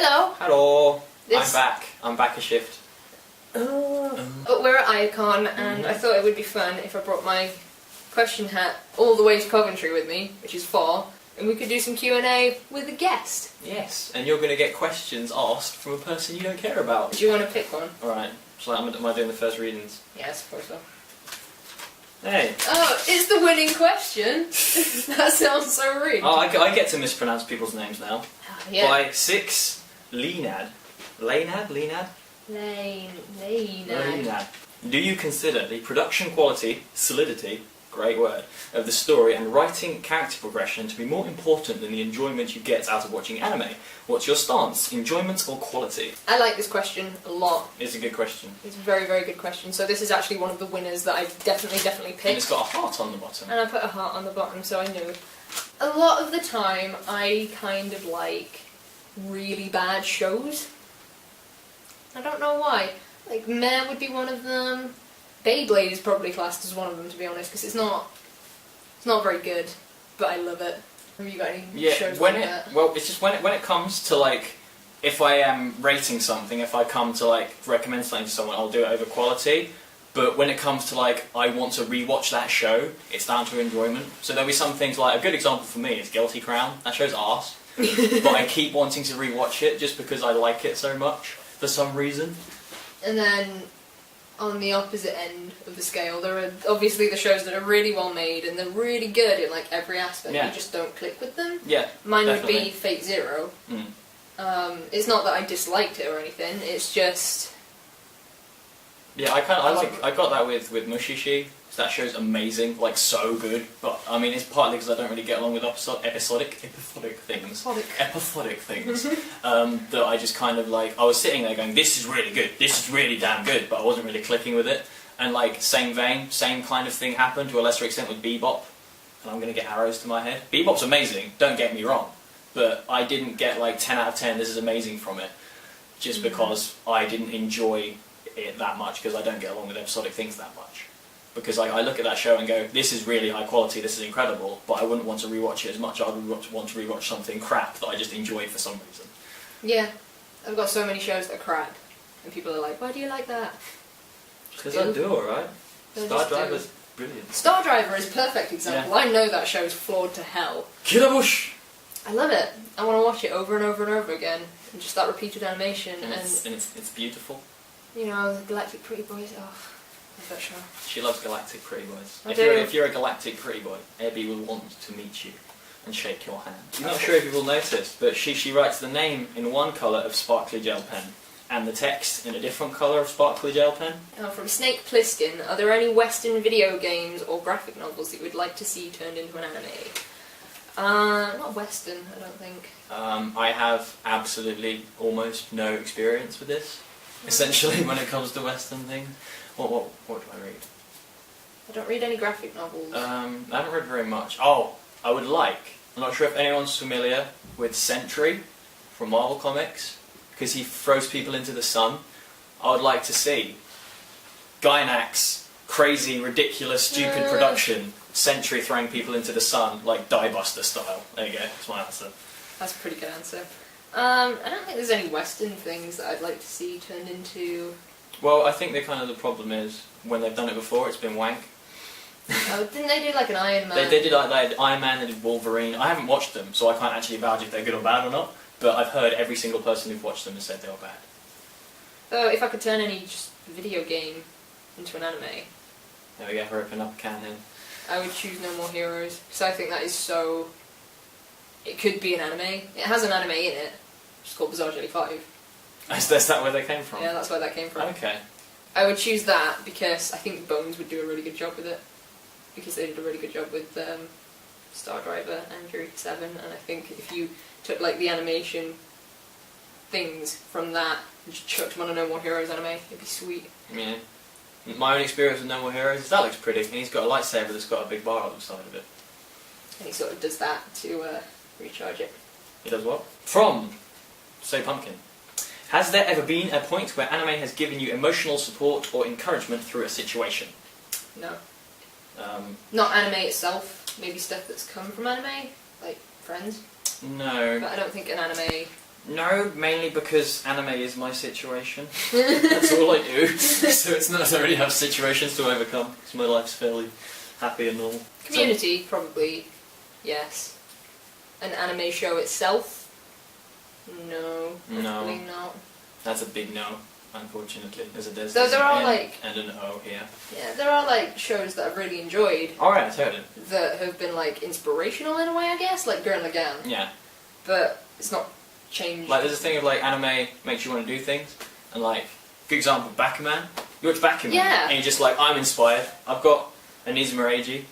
Hello. Hello. This- I'm back. I'm BakaShift. But we're at Ayacon, and I thought it would be fun if I brought my question hat all the way to Coventry with me, which is far, and we could do some Q&A with a guest. Yes, and you're going to get questions asked from a person you don't care about. Do you want to pick one? Alright, so am I doing the first readings? Yeah, I suppose so. Hey. Oh, it's the winning question. That sounds so rude. Oh, I get to mispronounce people's names now. Yeah. By 6 Leonad. Leonad? Leonad. Do you consider the production quality, solidity, great word, of the story and writing character progression to be more important than the enjoyment you get out of watching anime? What's your stance? Enjoyment or quality? I like this question a lot. It's a good question. It's a very, very good question. So this is actually one of the winners that I definitely picked. And it's got a heart on the bottom. And I put a heart on the bottom, so I knew. A lot of the time, I kind of like really bad shows. I don't know why. Like, Mare would be one of them. Beyblade is probably classed as one of them, to be honest, because it's not very good, but I love it. Have you got any shows like that? Well, it's just when it comes to, like, if I am rating something, if I come to, like, recommend something to someone, I'll do it over quality. But when it comes to, like, I want to rewatch that show, it's down to enjoyment. So there'll be some things, like, a good example for me is Guilty Crown. That show's arse. But I keep wanting to rewatch it just because I like it so much, for some reason. And then, on the opposite end of the scale, there are obviously the shows that are really well made and they're really good in, like, every aspect. Yeah. You just don't click with them. Yeah, Mine definitely. would be Fate Zero. Mm. It's not that I disliked it or anything, it's just... Yeah, I got that with Mushishi. That show's amazing, like so good. But I mean, it's partly because I don't really get along with episodic things. Episodic things. That I just kind of like. I was sitting there going, "This is really good. This is really damn good," but I wasn't really clicking with it. And like same vein, same kind of thing happened to a lesser extent with Bebop. And I'm gonna get arrows to my head. Bebop's amazing. Don't get me wrong, but I didn't get like 10 out of 10. This is amazing from it, just because I didn't enjoy it that much because I don't get along with episodic things that much. Because I look at that show and go, this is really high quality, this is incredible, but I wouldn't want to rewatch it as much. I would want to rewatch something crap that I just enjoyed for some reason. Yeah, I've got so many shows that are crap, and people are like, why do you like that? Because I do alright. They Star just do. Driver's brilliant. Star Driver is a perfect example. Yeah. I know that show's flawed to hell. Killabush! I love it. I want to watch it over and over and over again, and just that repeated animation, And it's beautiful. you know, the Galactic Pretty Boys, oh, I love that show. She loves Galactic Pretty Boys. I If do. you're a Galactic Pretty Boy, Abby will want to meet you and shake your hand. I'm not sure if you will notice, but she writes the name in one colour of sparkly gel pen, and the text in a different colour of sparkly gel pen. Now, from Snake Plissken, are there any Western video games or graphic novels that you would like to see turned into an anime? Not Western, I don't think. I have absolutely almost no experience with this, essentially, when it comes to Western things. What do I read? I don't read any graphic novels. I haven't read very much. Oh, I would like. I'm not sure if anyone's familiar with Sentry from Marvel Comics, because he throws people into the sun. I would like to see Gainax, crazy, ridiculous, stupid production, Sentry throwing people into the sun, like Diebuster style. There you go, that's my answer. That's a pretty good answer. I don't think there's any Western things that I'd like to see turned into... Well, I think the problem is, when they've done it before, it's been wank. Oh, didn't they do like an Iron Man? They did like they had Iron Man, they did Wolverine. I haven't watched them, so I can't actually vouch if they're good or bad or not, but I've heard every single person who've watched them has said they were bad. So if I could turn any just video game into an anime, There we go, we're opening up a can then. I would choose No More Heroes, because I think that is so... It could be an anime. It has an anime in it, which is called Bizarre Jelly 5. Is that where they came from? Yeah, that's where that came from. Okay. I would choose that because I think Bones would do a really good job with it. Because they did a really good job with Star Driver and Fury 7, and I think if you took like the animation things from that and just chucked them on a No More Heroes anime, it'd be sweet. Yeah. My own experience with No More Heroes is that looks pretty, and he's got a lightsaber that's got a big bar on the side of it. And he sort of does that to recharge it. He does what? From Say Pumpkin. Has there ever been a point where anime has given you emotional support or encouragement through a situation? No. Not anime itself, maybe stuff that's come from anime, like Friends. No. But I don't think an anime No, mainly because anime is my situation. That's all I do. So it's not, I don't really have situations to overcome. So my life's fairly happy and normal. Community, probably, yes. An anime show itself? No, probably not. That's a big no, unfortunately. There's Though there are an like... and an O here. Yeah, there are like shows that I've really enjoyed. Alright, totally. That have been like inspirational in a way, I guess, like Gurren Lagann. Yeah. But it's not changed. Like there's this thing of like anime makes you want to do things, and like, good example, Bakuman. You watch Bakuman, yeah. and you're just like, I'm inspired. I've got a Nizuma Eiji,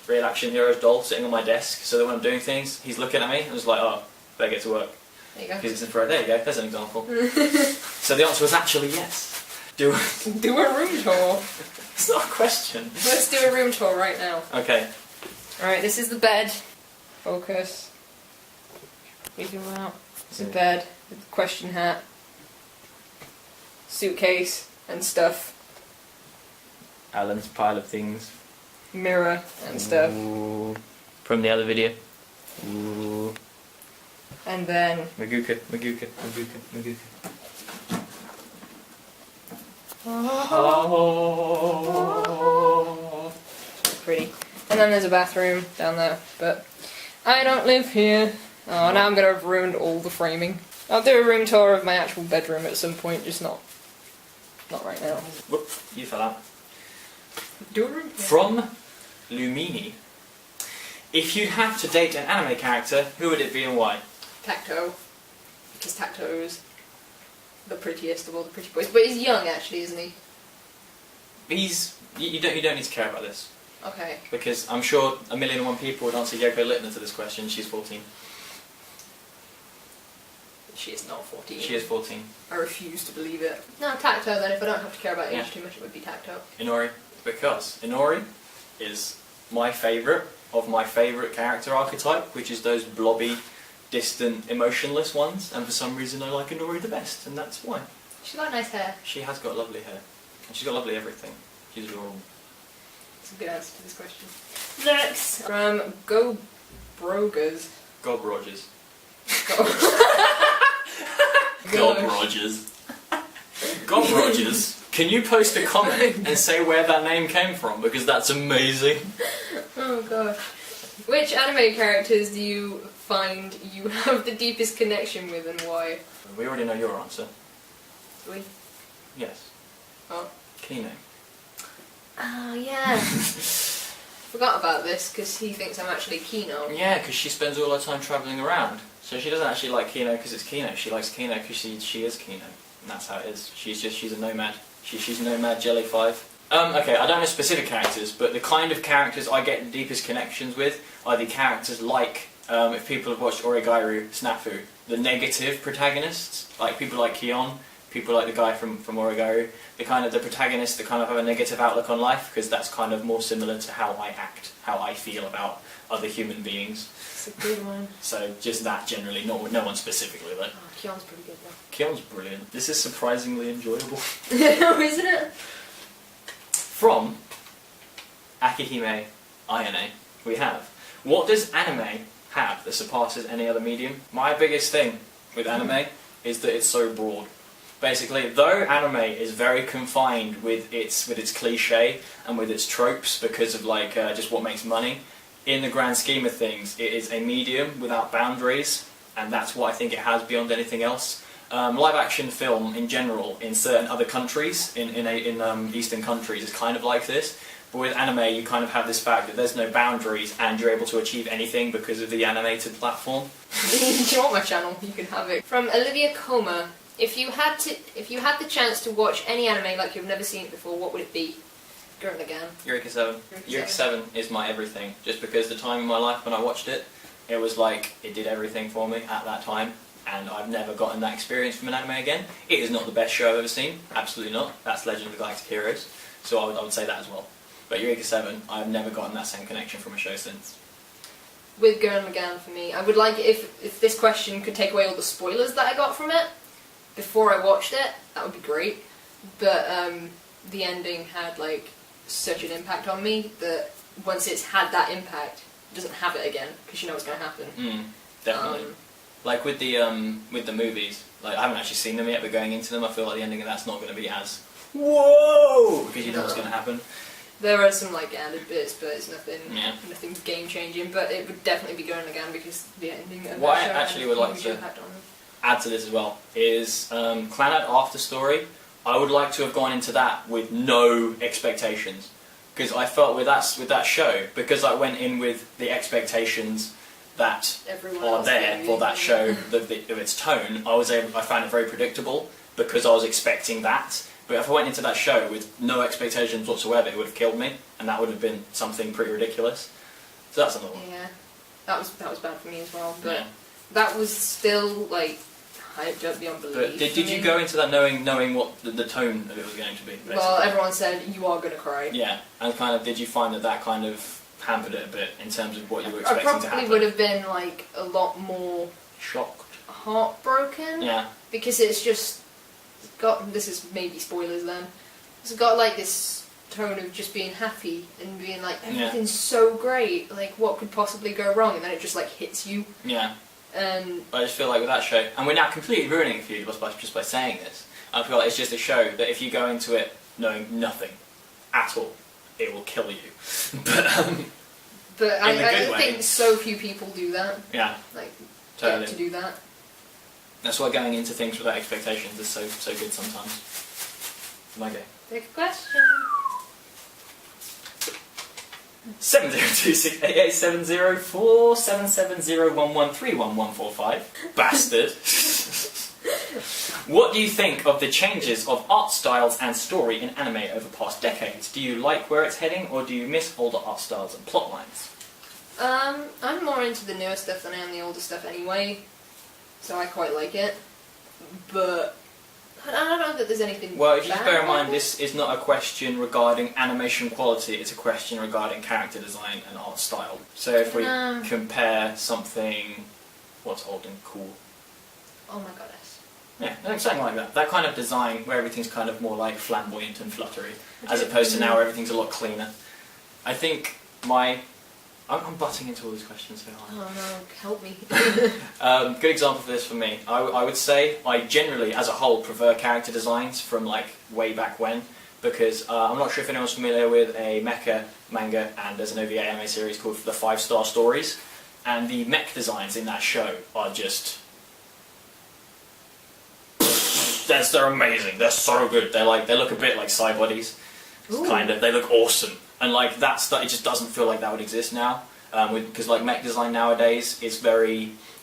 Real Action Heroes doll, sitting on my desk, so that when I'm doing things, he's looking at me, and I'm just like, oh, better get to work. There you go. Because it's inspired. There you go, there's an example. So the answer was actually yes. Do a room tour. It's not a question. Let's do a room tour right now. Okay. Alright, this is the bed. Focus. Freaking out. It's a bed with a question hat, suitcase and stuff, Alan's pile of things. mirror and stuff. Ooh. From the other video. Ooh. And then... Maguka. Oh. So pretty. And then there's a bathroom down there, but I don't live here. Oh, now I'm gonna have ruined all the framing. I'll do a room tour of my actual bedroom at some point, just not right now. Whoop, you fell out. Do a room tour. From Lumini. If you had to date an anime character, who would it be and why? Tacto. Because Tacto's the prettiest of all the pretty boys. But he's young actually, isn't he? You don't need to care about this. Okay. Because I'm sure 1,000,001 people would answer Yoko Littner to this question. She's 14. She is not 14. She is 14. I refuse to believe it. No, Tacto then. If I don't have to care about age Yeah. too much, it would be Tacto. Inori. Because Inori is my favourite of my favourite character archetype, which is those blobby, distant, emotionless ones. And for some reason I like Inori the best, and that's why. She's got nice hair. She has got lovely hair. And she's got lovely everything. She's adorable. That's a good answer to this question. Next! From Go Brogas. Gob Rogers. Go. Gob Rogers. Gob Rogers. Can you post a comment and say where that name came from? Because that's amazing. Oh gosh. Which anime characters do you find you have the deepest connection with and why? We already know your answer. Do we? Yes. Oh. Kino. Oh yeah. Forgot about this because he thinks I'm actually Kino. Yeah, because she spends all her time travelling around. So she doesn't actually like Kino because it's Kino. She likes Kino because she is Kino. And that's how it is. She's a nomad. She's Nomad Jelly 5. Okay, I don't know specific characters, but the kind of characters I get the deepest connections with are the characters like, if people have watched Origairu, Snafu, the negative protagonists, like people like Kion, people like the guy from Origairu, the protagonists that kind of have a negative outlook on life, because that's kind of more similar to how I act, how I feel about other human beings. It's a good one. So just that generally, no one specifically though. Oh, Kion's pretty good though. Kion's brilliant. This is surprisingly enjoyable. Isn't it? From Akihime Ayane, we have, what does anime have that surpasses any other medium? My biggest thing with anime is that it's so broad. Basically, though anime is very confined with its cliche and with its tropes because of like just what makes money, in the grand scheme of things, it is a medium without boundaries, and that's what I think it has beyond anything else. Live action film in general in certain other countries, in Eastern countries, is kind of like this. But with anime, you kind of have this fact that there's no boundaries and you're able to achieve anything because of the animated platform. Do you want my channel? You can have it. From Olivia Coma, if you had the chance to watch any anime like you've never seen it before, what would it be? Gurren Lagann. Eureka 7. Eureka 7 is my everything. Just because the time in my life when I watched it, it was like it did everything for me at that time. And I've never gotten that experience from an anime again. It is not the best show I've ever seen, absolutely not. That's Legend of the Galactic Heroes, so I would say that as well. But Eureka 7, I've never gotten that same connection from a show since. With Gurren Lagann for me, I would like it if this question could take away all the spoilers that I got from it before I watched it, that would be great. But the ending had like such an impact on me that once it's had that impact, it doesn't have it again, because you know what's going to happen. Definitely. Like with the movies, like I haven't actually seen them yet, but going into them, I feel like the ending of that's not going to be as whoa because you know what's going to happen. There are some like added bits, but it's nothing game changing. But it would definitely be going again because the ending. Of What that I show actually had would a like huge to impact on it. add to this as well is Clannad After Story. I would like to have gone into that with no expectations because I felt with that show, because I went in with the expectations that Everyone are else there knew. for that show of its tone. I found it very predictable because I was expecting that. But if I went into that show with no expectations whatsoever, it would have killed me, and that would have been something pretty ridiculous. So that's another one. Yeah, that was bad for me as well. But Yeah. that was still like hyped up beyond belief. But did you go into that knowing what the tone of it was going to be? Basically? Well, everyone said you are gonna cry. Yeah, and kind of did you find that kind of hampered it a bit in terms of what you were expecting to happen? I probably would have been like a lot more shocked, heartbroken. Yeah, because it's just got, this is maybe spoilers then, it's got like this tone of just being happy and being like everything's so great, like what could possibly go wrong, and then it just like hits you. Yeah. And I just feel like with that show, and we're now completely ruining it for you just by saying this, I feel like it's just a show that if you go into it knowing nothing at all, it will kill you. But I way. think so few people do that. Yeah, Like totally. get to do that. That's why going into things without expectations is so good sometimes. Okay. Big question. 70268870477011311145. Bastard. What do you think of the changes of art styles and story in anime over past decades? Do you like where it's heading, or do you miss older art styles and plot lines? I'm more into the newer stuff than I am the older stuff anyway, so I quite like it. But I don't know that there's anything. Well, if you bad bear in about mind, it. this is not a question regarding animation quality, it's a question regarding character design and art style. So if we compare something, what's old and cool? Oh my goddess. Yeah, something like that. That kind of design where everything's kind of more like flamboyant and fluttery, as opposed to now where everything's a lot cleaner. I think I'm butting into all these questions here. Oh no, help me. Good example for this for me. I would say I generally, as a whole, prefer character designs from like way back when, because I'm not sure if anyone's familiar with a mecha manga, and there's an OVA anime series called The 5-Star Stories, and the mech designs in that show are just... They're amazing. They're so good. They look a bit like Psy bodies. Kind of. They look awesome. And like it just doesn't feel like that would exist now. Because like mech design nowadays is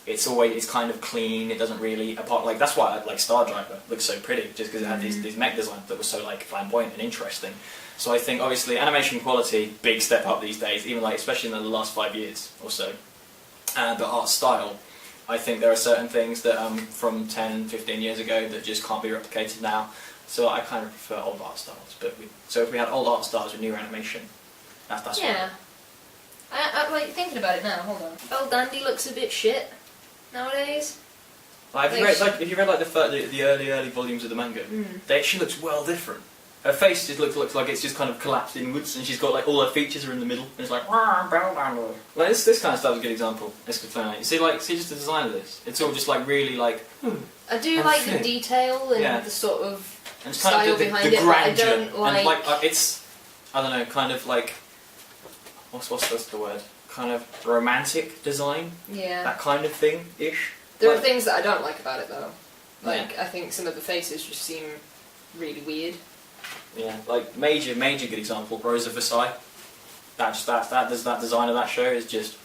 it's kind of clean. It doesn't really that's why like Star Driver looks so pretty, just because it had these mech designs that were so like flamboyant and interesting. So I think obviously animation quality, big step up these days, even like especially in the last 5 years or so. And the art style, I think there are certain things that from 10, 15 years ago that just can't be replicated now. So I kind of prefer old art styles. So if we had old art styles with new animation, that's yeah. I like thinking about it now. Hold on. Belle Dandy looks a bit shit nowadays. If you read like the early volumes of the manga, she looks well different. Her face just looks like it's just kind of collapsed inwards, and she's got like all her features are in the middle, and it's like this kind of stuff is a good example. It's good fun. You see just the design of this. It's all just like really like. I do like the detail and the sort of and it's style kind of the behind grandeur, it. But I don't and like it's I don't know, kind of like what's the word? Kind of romantic design. Yeah. That kind of thing ish. There are things that I don't like about it though. Like I think some of the faces just seem really weird. Yeah, like major good example, Rose of Versailles. That design of that show is just.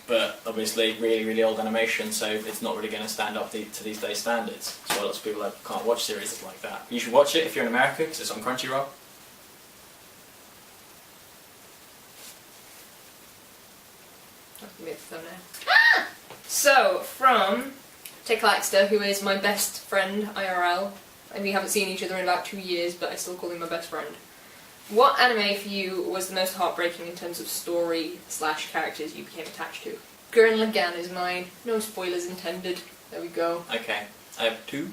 But obviously, really old animation, so it's not really going to stand up to these days' standards. So lots of people can't watch series like that. You should watch it if you're in America, because it's on Crunchyroll. That's gonna be the thumbnail. So from Tick Laxter, who is my best friend IRL. And we haven't seen each other in about 2 years, but I still call him my best friend. What anime for you was the most heartbreaking in terms of story/characters you became attached to? Gurren Lagann is mine. No spoilers intended. There we go. Okay, I have 2.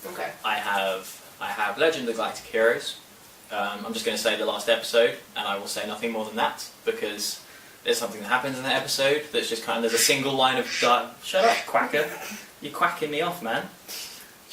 Okay. I have Legend of the Galactic Heroes. I'm just going to say the last episode, and I will say nothing more than that, because there's something that happens in that episode that's just kind of, there's a single line of shut up, quacker. You're quacking me off, man.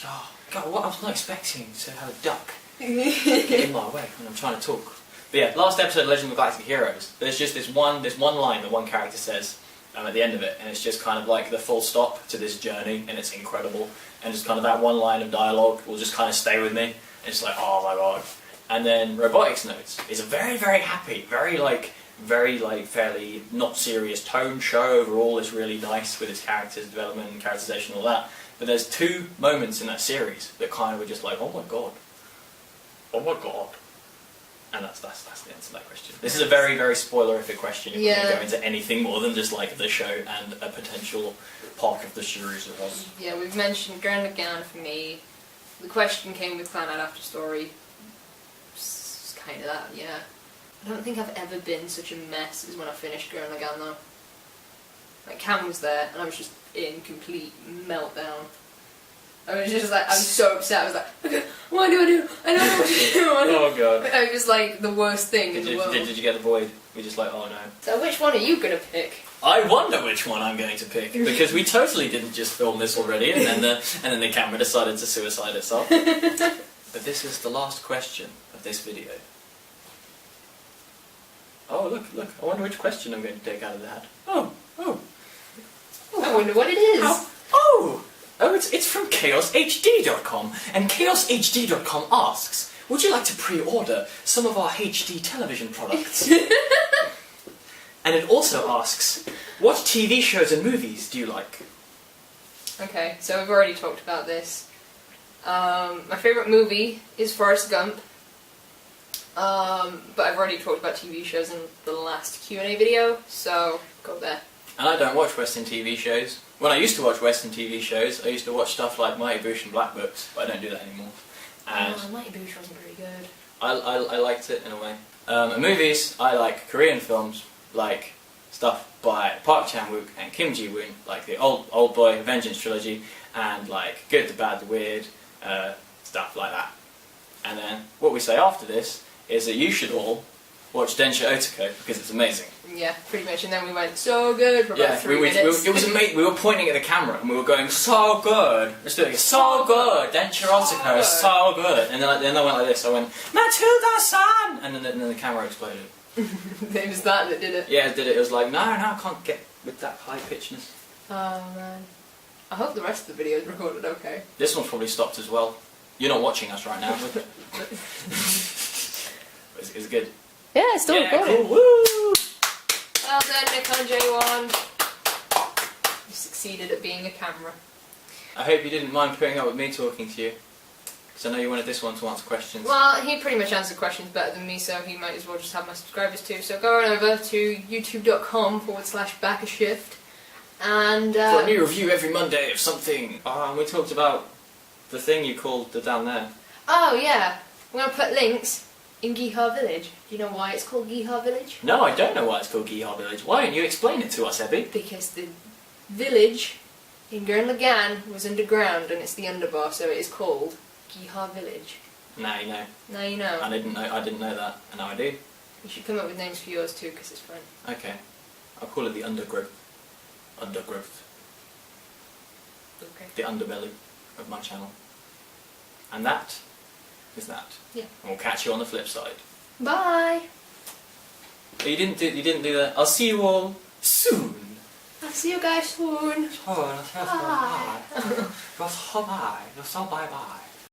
Oh, God, what? I was not expecting to have a duck get in my way when I'm trying to talk. But yeah, last episode of Legend of the Galactic Heroes, there's just this one line that one character says at the end of it, and it's just kind of like the full stop to this journey, and it's incredible. And just kind of that one line of dialogue will just kind of stay with me. It's like, oh my God. And then Robotics Notes is a very, very happy, very fairly not serious tone show overall. It's really nice with its characters development and characterization and all that. But there's two moments in that series that kind of were just like, oh my God. Oh my God. And that's the answer to that question. This is a very, very spoilerific question if we're going to go into anything more than just like the show and a potential part of the series it was. Yeah, we've mentioned Gurren Lagann for me. The question came with Planet After Story. It's kind of that, yeah. I don't think I've ever been such a mess as when I finished Gurren Lagann though. Like Cam was there and I was just in complete meltdown. I was just like, I was so upset. I was like, okay, what do I do? I don't know what to do. Oh God. It was like the worst thing in the world. Did you get the void? We're just like, oh no. So which one are you going to pick? I wonder which one I'm going to pick, because we totally didn't just film this already, and then the camera decided to suicide itself. But this is the last question of this video. Oh look! I wonder which question I'm going to take out of the hat. Oh! I wonder what it is. Oh, it's from ChaosHD.com, and ChaosHD.com asks, would you like to pre-order some of our HD television products? And it also asks, what TV shows and movies do you like? Okay, so we've already talked about this. My favourite movie is Forrest Gump. But I've already talked about TV shows in the last Q&A video, so go there. And I don't watch Western TV shows. When I used to watch Western TV shows, I used to watch stuff like Mighty Boosh and Black Books, but I don't do that anymore. And Mighty Boosh wasn't very good. I liked it in a way. And movies, I like Korean films, like stuff by Park Chan-wook and Kim Ji-woon, like the Old Boy, Vengeance trilogy, and like Good, the Bad, the Weird, stuff like that. And then what we say after this is that you should all watch Densha Otoko because it's amazing. Yeah, pretty much. And then we went so good for about 3 minutes. It was amazing. We were pointing at the camera and we were going so good. Let's do it again. So good. Densha Otoko is so good. And then I went like this. I went Matilda-san, and then the camera exploded. It was that did it. Yeah, it did it. It was like no, I can't get with that high pitchness. Oh man. I hope the rest of the video is recorded okay. This one's probably stopped as well. You're not watching us right now. It's good. Yeah, it's still recording. Cool. Woo! Well done, Nick on J1. You succeeded at being a camera. I hope you didn't mind putting up with me talking to you. Because I know you wanted this one to answer questions. Well, he pretty much answered questions better than me, so he might as well just have my subscribers too. So go on over to youtube.com/BakaShift and... for a new review every Monday of something. And we talked about the thing you called the down there. Oh yeah, we're going to put links in Gihar Village. Do you know why it's called Gihar Village? No, I don't know why it's called Gihar Village. Why don't you explain it to us, Ebby? Because the village in Gurren Lagann was underground and it's the underbar, so it is called Gihar Village. Now you know. Now you know. I didn't know that, and now I do. You should come up with names for yours too, because it's fun. Okay. I'll call it the undergrowth. Undergrowth. Okay. The underbelly of my channel. And that is that. Yeah. And we'll catch you on the flip side. Bye! Oh, you didn't do that. I'll see you all soon. I'll see you guys soon. Oh, that's bye. Bye. Bye. Bye. Bye.